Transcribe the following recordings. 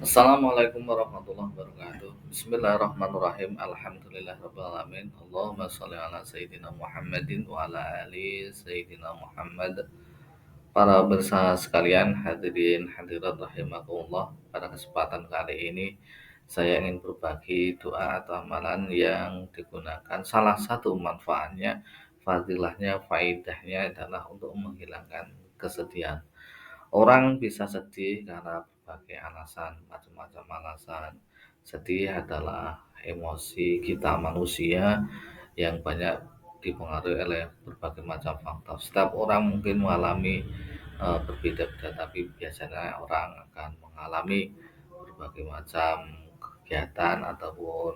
Assalamualaikum warahmatullahi wabarakatuh. Bismillahirrahmanirrahim. Alhamdulillahirrahmanirrahim. Allahumma sholli ala Sayyidina Muhammadin wa ala ali Sayyidina Muhammad. Para pemirsa sekalian, hadirin hadirat rahimakumullah. Pada kesempatan kali ini saya ingin berbagi doa atau amalan yang digunakan. Salah satu manfaatnya, fadilahnya, faidahnya adalah untuk menghilangkan kesedihan. Orang bisa sedih karena berbagai alasan, macam-macam alasan. Sedih adalah emosi kita manusia yang banyak dipengaruhi oleh berbagai macam faktor. Setiap orang mungkin mengalami berbeda-beda, tapi biasanya orang akan mengalami berbagai macam kegiatan ataupun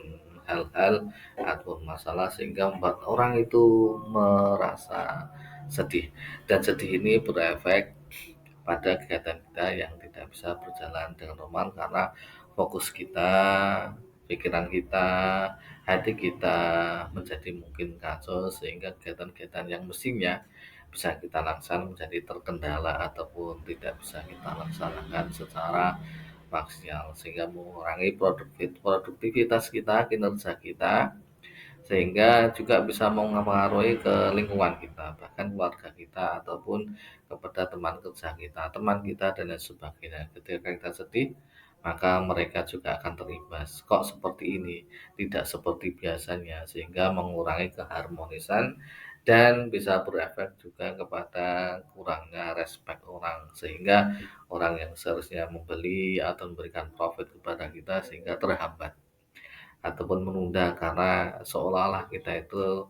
hal-hal ataupun masalah sehingga membuat orang itu merasa sedih, dan sedih ini berefek pada kegiatan kita yang tidak bisa berjalan dengan normal karena fokus kita, pikiran kita, hati kita menjadi mungkin kacau sehingga kegiatan-kegiatan yang mestinya bisa kita laksanakan menjadi terkendala ataupun tidak bisa kita laksanakan secara maksimal sehingga mengurangi produktivitas kita, kinerja kita, sehingga juga bisa mempengaruhi ke lingkungan kita, bahkan keluarga kita ataupun kepada teman kerja kita, teman kita dan lain sebagainya. Ketika kita sedih, maka mereka juga akan terimbas. Kok seperti ini? Tidak seperti biasanya, sehingga mengurangi keharmonisan dan bisa berefek juga kepada kurangnya respect orang, sehingga orang yang seharusnya membeli atau memberikan profit kepada kita sehingga terhambat ataupun menunda karena seolah-olah kita itu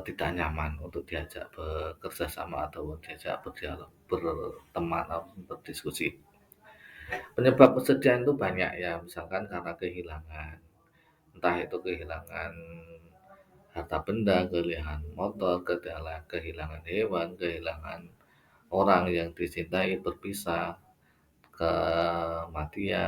tidak nyaman untuk diajak bekerja sama atau diajak berdialog, berteman atau berdiskusi. Penyebab kesedihan itu banyak ya, misalkan karena kehilangan, entah itu kehilangan harta benda, kehilangan motor, kehilangan hewan, kehilangan orang yang dicintai, berpisah, kematian,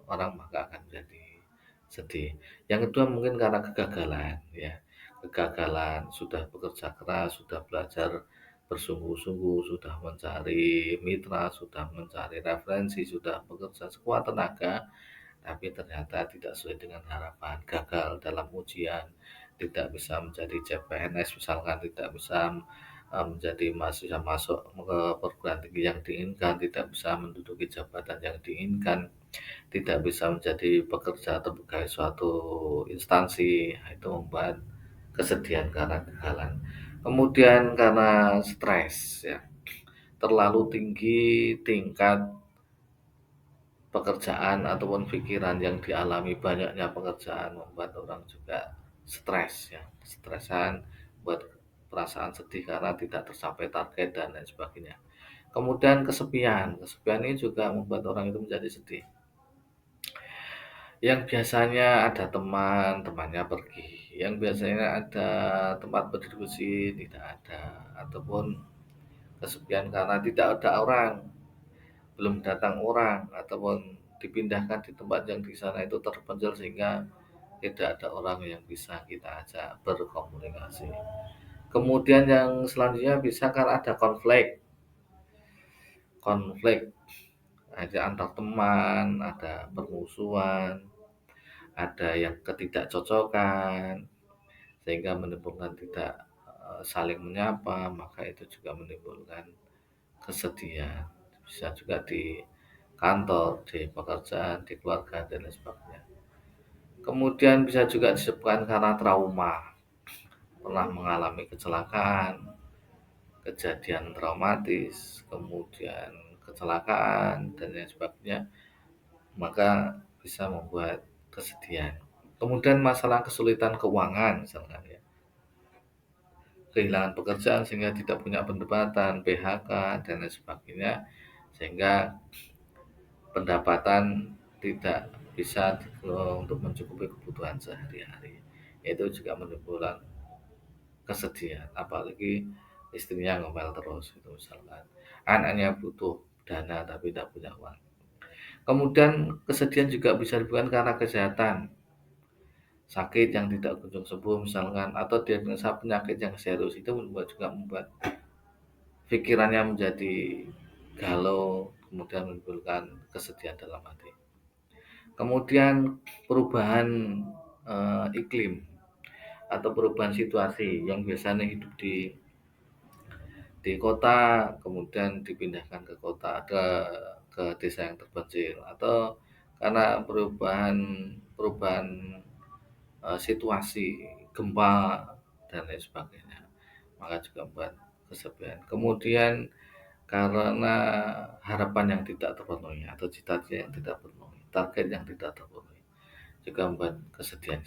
orang maka akan menjadi sedih. Yang kedua mungkin karena kegagalan ya. Kegagalan, sudah bekerja keras, sudah belajar bersungguh-sungguh, sudah mencari mitra, sudah mencari referensi, sudah bekerja sekuat tenaga, tapi ternyata tidak sesuai dengan harapan, gagal dalam ujian, tidak bisa menjadi CPNS misalkan, tidak bisa menjadi mahasiswa masuk ke perguruan tinggi yang diinginkan, tidak bisa menduduki jabatan yang diinginkan, tidak bisa menjadi pekerja atau pegawai suatu instansi. Nah, itu membuat kesedihan karena kegagalan. Kemudian karena stres ya, terlalu tinggi tingkat pekerjaan ataupun pikiran yang dialami, banyaknya pekerjaan membuat orang juga stres ya, stresan, buat perasaan sedih karena tidak tercapai target dan lain sebagainya. Kemudian kesepian, kesepian ini juga membuat orang itu menjadi sedih. Yang biasanya ada teman, temannya pergi. Yang biasanya ada tempat berdiskusi, tidak ada. Ataupun kesepian karena tidak ada orang, belum datang orang, ataupun dipindahkan di tempat yang di sana itu terpencil sehingga tidak ada orang yang bisa kita ajak berkomunikasi. Kemudian yang selanjutnya bisa karena ada konflik, konflik ada antar teman, ada permusuhan, ada yang ketidakcocokan, sehingga menimbulkan tidak saling menyapa, maka itu juga menimbulkan kesedihan. Bisa juga di kantor, di pekerjaan, di keluarga, dan lain sebagainya. Kemudian bisa juga disebabkan karena trauma, pernah mengalami kecelakaan, kejadian traumatis, kemudian kecelakaan, dan lain sebagainya, maka bisa membuat kesedihan. Kemudian masalah kesulitan keuangan misalkan ya, kehilangan pekerjaan sehingga tidak punya pendapatan, PHK dan lain sebagainya, sehingga pendapatan tidak bisa untuk mencukupi kebutuhan sehari-hari. Itu juga menimbulkan kesedihan, apalagi istrinya ngomel terus itu misalkan. Anaknya butuh dana tapi tidak punya uang. Kemudian kesedihan juga bisa disebabkan karena kesehatan, sakit yang tidak kunjung sembuh misalkan, atau diagnosa penyakit yang serius, itu juga membuat pikirannya menjadi galau, kemudian menimbulkan kesedihan dalam hati. Kemudian perubahan iklim atau perubahan situasi yang biasanya hidup di kota kemudian dipindahkan ke kota ke desa yang terpencil, atau karena perubahan situasi gempa dan lain sebagainya, maka juga membuat kesepian. Kemudian karena harapan yang tidak terpenuhi atau cita-cita yang tidak terpenuhi, target yang tidak terpenuhi, juga membuat kesedihan.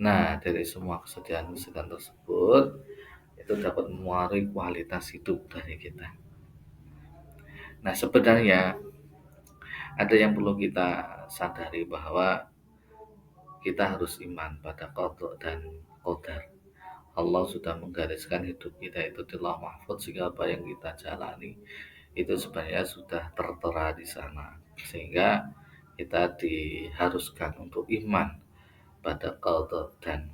Nah, dari semua kesedihan-kesedihan tersebut itu dapat memengaruhi kualitas hidup dari kita. Nah, sebenarnya ada yang perlu kita sadari, bahwa kita harus iman pada qada dan qadar. Allah sudah menggariskan hidup kita itu di Lauh Mahfuz, sehingga apa yang kita jalani itu sebenarnya sudah tertera di sana, sehingga kita diharuskan untuk iman pada qada dan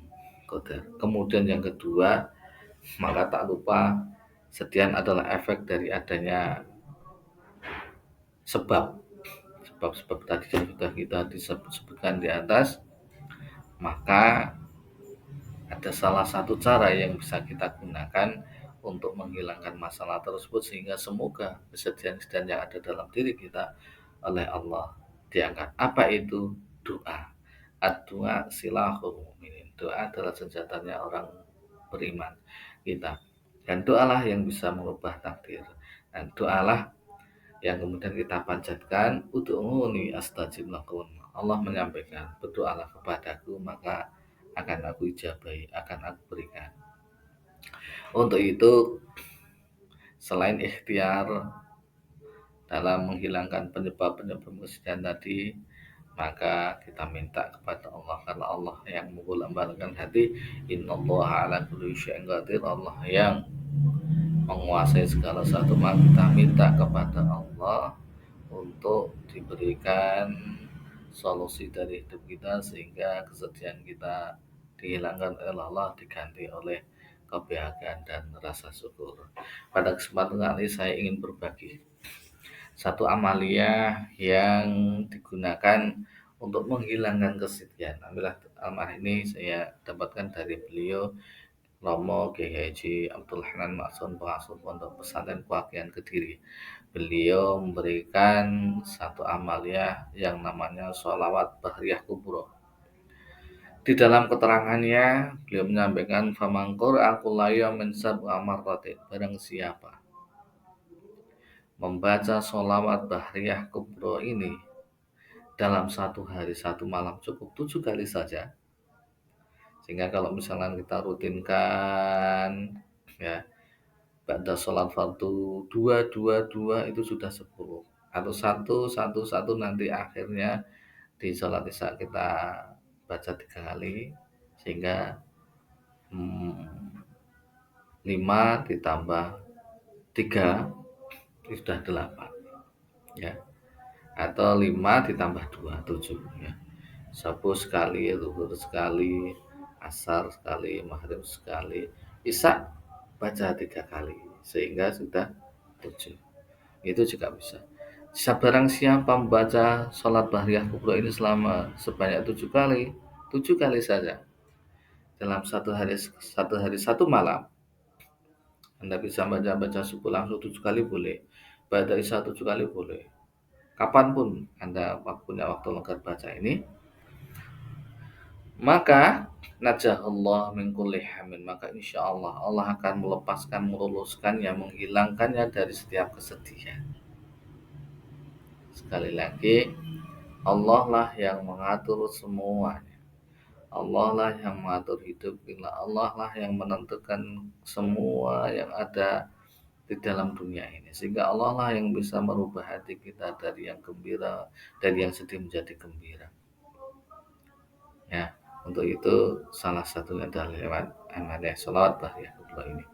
qadar. Kemudian yang kedua, maka tak lupa kesedihan adalah efek dari adanya sebab tadi yang sudah kita disebutkan di atas. Maka ada salah satu cara yang bisa kita gunakan untuk menghilangkan masalah tersebut, sehingga semoga kesedihan-kesedihan yang ada dalam diri kita oleh Allah diangkat. Apa itu? Doa. Ad-doa silahul mu'minin. Doa adalah senjatanya orang beriman kita. Dan doalah yang bisa mengubah takdir. Dan doalah yang kemudian kita panjatkan, ud'uuni astajib lakum. Allah menyampaikan, berdoalah kepadaku maka akan aku ijabahi, akan aku berikan. Untuk itu, selain ikhtiar dalam menghilangkan penyebab-penyebab kesedihan tadi, maka kita minta kepada Allah, karena Allah yang membolak-balikkan hati. Innallaha ala kulli syai'in qadir. Allah yang menguasai segala sesuatu, maka kita minta kepada Allah untuk diberikan solusi dari hidup kita, sehingga kesedihan kita dihilangkan oleh Allah, diganti oleh kebahagiaan dan rasa syukur. Pada kesempatan kali ini saya ingin berbagi satu amalia yang digunakan untuk menghilangkan kesedihan. Amalia ini saya dapatkan dari beliau Romo Kiai Haji Abdul Hanan Ma'sun, pengasuh Pondok Pesantren Kuakian Kediri. Beliau memberikan satu amalia yang namanya sholawat Bahriyah Kubro. Di dalam keterangannya, beliau menyampaikan, famangkur akulaya mensab amarratin. Barang siapa membaca sholawat Bahriyah Kubro ini dalam satu hari satu malam, cukup 7 kali saja. Sehingga kalau misalnya kita rutinkan, ya, pada sholat fardu 2 itu sudah 10, atau 1 nanti akhirnya di sholat isya kita baca 3 kali, sehingga 5 ditambah 3 itu sudah 8, ya, atau 5 ditambah 2 7, ya. Subuh sekali, zuhur sekali, asar sekali, maghrib sekali, isya baca 3 kali, sehingga sudah 7. Itu juga bisa. Barang siapa membaca sholat Bahriyah Kubro ini selama sebanyak 7 kali, 7 kali saja dalam satu hari satu malam, Anda bisa baca subuh langsung 7 kali boleh, baca isya 7 kali boleh, kapanpun Anda punya waktu lengkap baca ini, maka najahullah min kulli hamin, maka insya Allah Allah akan melepaskan, meluluskannya, menghilangkannya dari setiap kesedihan. Sekali lagi, Allah lah yang mengatur semuanya. Allah lah yang mengatur hidup kita. Allah lah yang menentukan semua yang ada di dalam dunia ini. Sehingga Allah lah yang bisa merubah hati kita dari yang gembira, dari yang sedih menjadi gembira. Ya, untuk itu salah satunya adalah lewat amalia sholawat Bahriyah Kubro ini.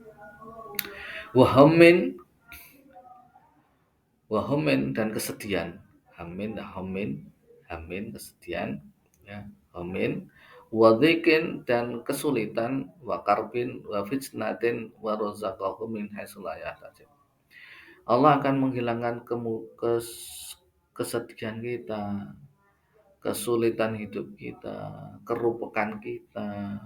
Wahamin dan kesedihan, hamin kesedihan, ya, hamin wadhikin dan kesulitan, wa karbin wa fitnatin wa razaqahu min haitsu la yahtasib. Allah akan menghilangkan kesedihan kita, kesulitan hidup kita, kerupukan kita,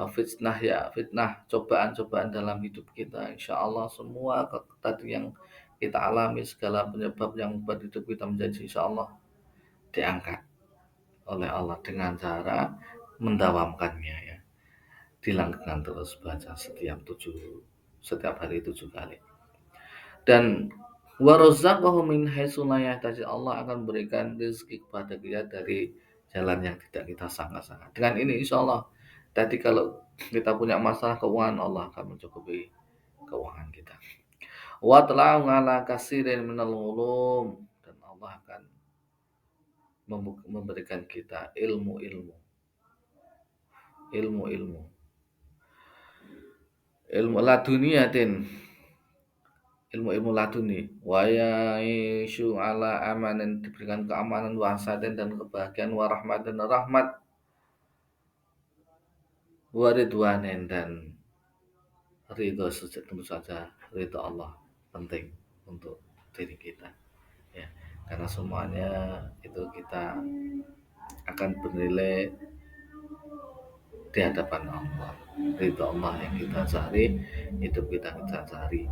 fitnah, cobaan-cobaan dalam hidup kita. Insya Allah semua tadi yang kita alami, segala penyebab yang membuat hidup kita menjadi, insya Allah diangkat oleh Allah dengan cara mendawamkannya, ya, dilanjutkan terus baca setiap hari 7 kali. Dan warazaqahu min haitsu la yahtasib, Allah akan berikan rezeki kepada dia dari jalan yang tidak kita sangka-sangka. Dengan ini insya Allah tadi kalau kita punya masalah keuangan, Allah akan mencukupi keuangan kita. Wa tala'u ala katsirin minal ulum, dan Allah akan memberikan kita ilmu-ilmu laduniyatin, ilmu-ilmu laduni, wa ya'ishu ala amanin, diberikan keamanan, wa hasadin, dan kebahagiaan, wa rahmatin, rahmat, wa ridwanin, dan ridho. Tentu saja ridho Allah penting untuk diri kita, ya, karena semuanya itu kita akan bernilai di hadapan Allah. Ridho Allah yang kita cari, hidup kita cari,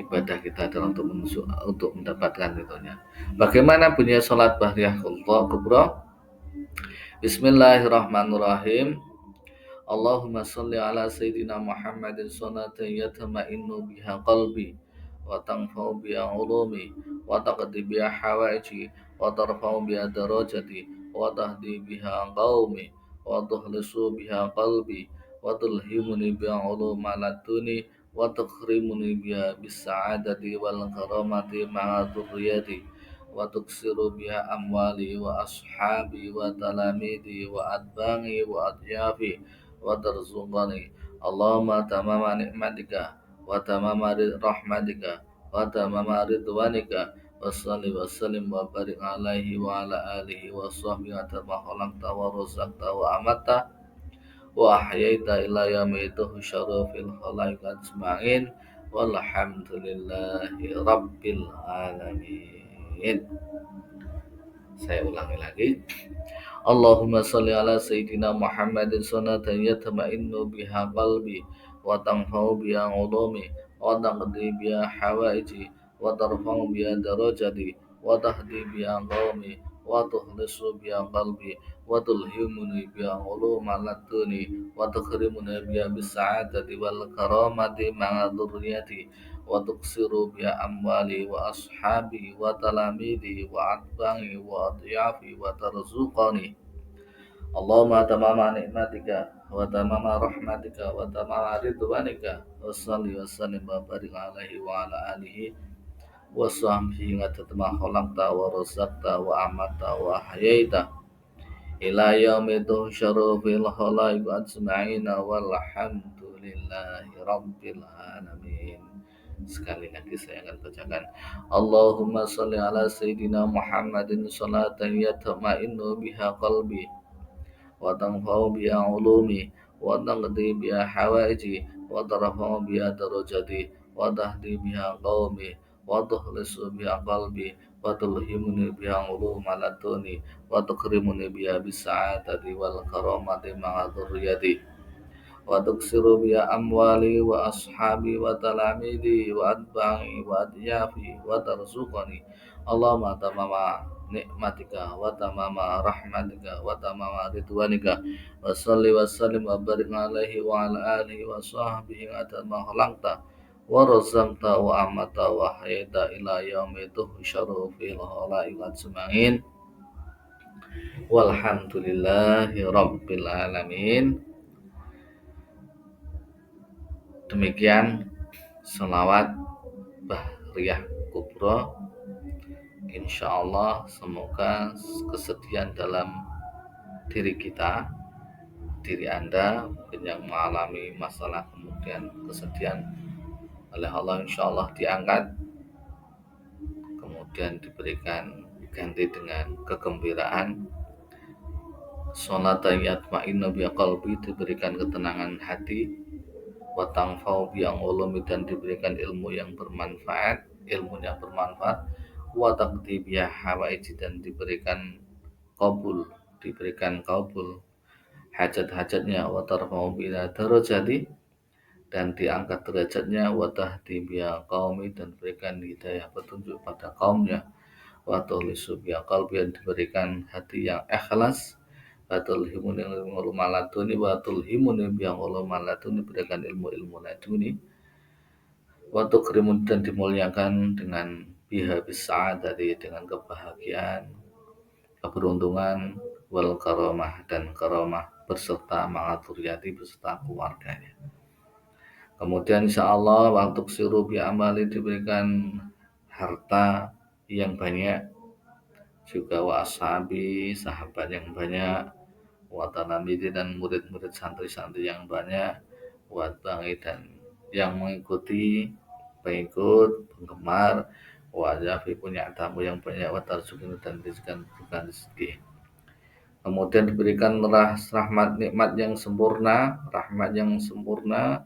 ibadah kita adalah untuk mendapatkan ridhonya. Bagaimana bunyi salat Bahriyah Kubra? Bismillahirrahmanirrahim. Allahumma salli ala Sayyidina Muhammadin salatan yatma'innu biha qalbi wa tanfa'u biha ulumi wa taqdi biha hawaiji wa tarfa'u biha darajati wa tahdi biha qaumi wa tukhlisu biha qalbi wa tulhimuni biha uluma laduni wa tukhrimuni biha bis sa'adati wal karamati ma'a dhurriyyati wa tuksiru biha amwali wa ashabi wa talamidi wa adbangi wa adyafi wa tarzuqani Allahumma tamama nikmatika wa tamama rahmatika wa tamama ridwanika wa salli wa sallim wa barik alaihi wa ala alihi wa sahbihi atama khalaqta wa razaqta wa amatta wa ahyaita ila yaumi tuhsyara fil khalaiq ajma'in walhamdulillahi rabbil alamin. Saya ulangi lagi. Allahumma salli ala Sayyidina Muhammadin salatan yatma'innu biha qalbi wa tanfa'u biha ulumi wa taqdi biha hawaiji wa tarfa'u biha darajati wa tahdi biha qaumi wa tukhlisu biha qalbi wa tulhimuni biha uluma laduni wa tukhrimuni biha bis sa'adati wal karamati ma'a dhurriyyati wa tuksiru biha amwali wa ashabi wa talamidi wa atbangi wa adyafi wa tarzuqani Allahumma tamama nikmatika wa tamama rahmatika wa tamama ridwanika wa salli wa sallim wa barik alaihi wa ala alihi wa sahbihi ngatatma khalaqta wa razaqta wa amata wa ahyaita ila yaumi tuhsyaru fil khalaiq ajma'ina walhamdulillahi rabbil alamin. Sekali lagi saya akan bacakan. Allahumma salli ala Sayyidina Muhammadin salatan yatma'innu biha qalbi wa tanfa'u biha ulumi wa taqdi biha hawaiji wa tarfa'u biha darajati wa tahdi biha qaumi wa tukhlisu biha qalbi wa tulhimuni biha uluma laduni wa tukrimuni biha bis sa'adati wal karamati ma'a dhurriyyati wa tuksiru biha amwali wa ashabi wa talamidi wa atba'i wa adyafi wa tarzuqani Allahumma tamama nikmatika wa tamama rahmatika wa tamama ridwanika wa salli wa sallim wa barik alaihi wa ala alihi wa sahbihi atama khalaqta wa razaqta wa amata wa hayaita ila yaumi tuhsyaru fil khalaiq ajma'in walhamdulillahi rabbil alamin. Demikian selawat Bahriyah Kubra. Insya Allah semoga kesedihan dalam diri kita, diri Anda mungkin yang mengalami masalah kemudian kesedihan oleh Allah, insya Allah diangkat, kemudian diberikan ganti dengan kegembiraan. Salatan yatma'innu bi qalbi, diberikan ketenangan hati. wa tangfau bi ulumi dan diberikan ilmu yang bermanfaat, wa taqdi bi hawaiji dan diberikan kabul hajat-hajatnya, wa tarfa'u bila darajati dan diangkat derajatnya, wa tahdi biya qaumi dan diberikan hidayah petunjuk pada kaumnya, wa tulisu biya qalbi dan diberikan hati yang ikhlas, wa tulhimuni ilmu maladuni, wa tulhimuni biya ilmu maladuni diberikan ilmu-ilmu laduni, wa tukrimun dan dimuliakan dengan biha dari dengan kebahagiaan, keberuntungan, wal karomah dan karomah beserta ma'aturiyati beserta keluarganya. Kemudian insya Allah waktu siru bi amali diberikan harta yang banyak, juga wa ashabi sahabat yang banyak, wa talamidi dan murid-murid santri-santri yang banyak, wa bangi dan yang mengikuti pengikut penggemar, wa jafi punya tamu yang banyak, wa tarzukin dan diberikan rezeki. Kemudian diberikan rahmat nikmat yang sempurna, rahmat yang sempurna,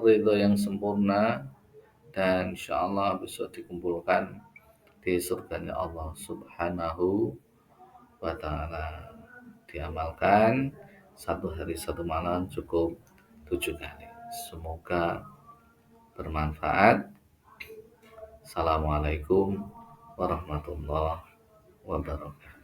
ridho yang sempurna, dan insyaallah besok dikumpulkan di surganya Allah Subhanahu wa ta'ala. Diamalkan satu hari satu malam cukup 7 kali. Semoga bermanfaat. Assalamualaikum warahmatullahi wabarakatuh.